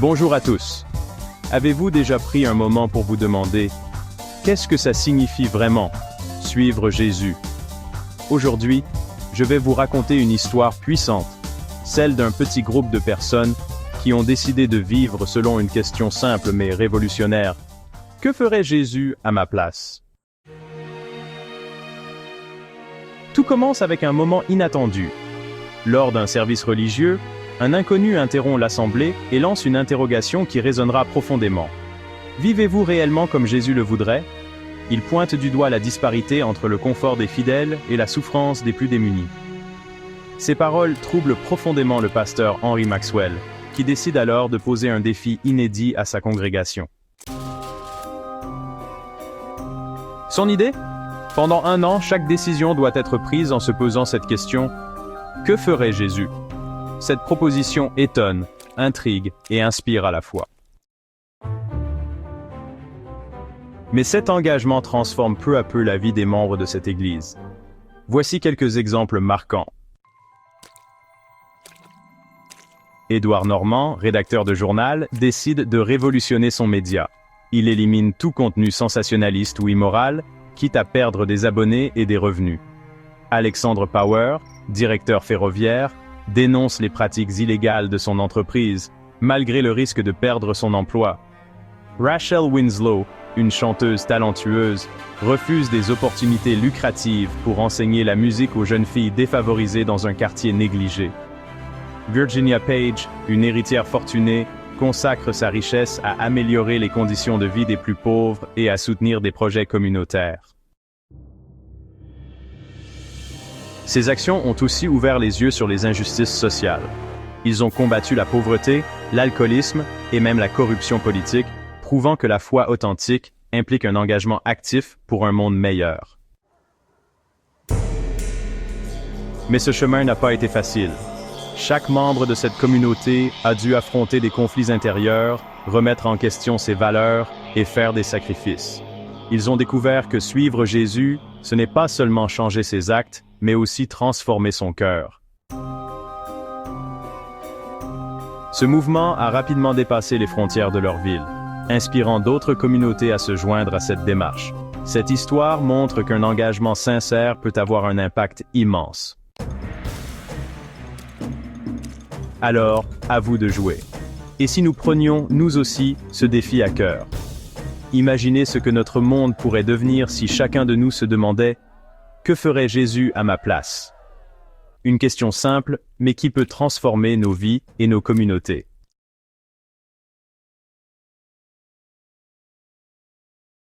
Bonjour à tous. Avez-vous déjà pris un moment pour vous demander qu'est-ce que ça signifie vraiment, suivre Jésus? Aujourd'hui, je vais vous raconter une histoire puissante, celle d'un petit groupe de personnes qui ont décidé de vivre selon une question simple mais révolutionnaire. Que ferait Jésus à ma place? Tout commence avec un moment inattendu. Lors d'un service religieux, un inconnu interrompt l'assemblée et lance une interrogation qui résonnera profondément. Vivez-vous réellement comme Jésus le voudrait? Il pointe du doigt la disparité entre le confort des fidèles et la souffrance des plus démunis. Ces paroles troublent profondément le pasteur Henry Maxwell, qui décide alors de poser un défi inédit à sa congrégation. Son idée? Pendant 1 an, chaque décision doit être prise en se posant cette question: que ferait Jésus? Cette proposition étonne, intrigue et inspire à la fois. Mais cet engagement transforme peu à peu la vie des membres de cette Église. Voici quelques exemples marquants. Édouard Normand, rédacteur de journal, décide de révolutionner son média. Il élimine tout contenu sensationnaliste ou immoral, quitte à perdre des abonnés et des revenus. Alexandre Power, directeur ferroviaire, dénonce les pratiques illégales de son entreprise, malgré le risque de perdre son emploi. Rachel Winslow, une chanteuse talentueuse, refuse des opportunités lucratives pour enseigner la musique aux jeunes filles défavorisées dans un quartier négligé. Virginia Page, une héritière fortunée, consacre sa richesse à améliorer les conditions de vie des plus pauvres et à soutenir des projets communautaires. Ces actions ont aussi ouvert les yeux sur les injustices sociales. Ils ont combattu la pauvreté, l'alcoolisme et même la corruption politique, prouvant que la foi authentique implique un engagement actif pour un monde meilleur. Mais ce chemin n'a pas été facile. Chaque membre de cette communauté a dû affronter des conflits intérieurs, remettre en question ses valeurs et faire des sacrifices. Ils ont découvert que suivre Jésus, ce n'est pas seulement changer ses actes, mais aussi transformer son cœur. Ce mouvement a rapidement dépassé les frontières de leur ville, inspirant d'autres communautés à se joindre à cette démarche. Cette histoire montre qu'un engagement sincère peut avoir un impact immense. Alors, à vous de jouer. Et si nous prenions, nous aussi, ce défi à cœur? Imaginez ce que notre monde pourrait devenir si chacun de nous se demandait: que ferait Jésus à ma place? Une question simple, mais qui peut transformer nos vies et nos communautés.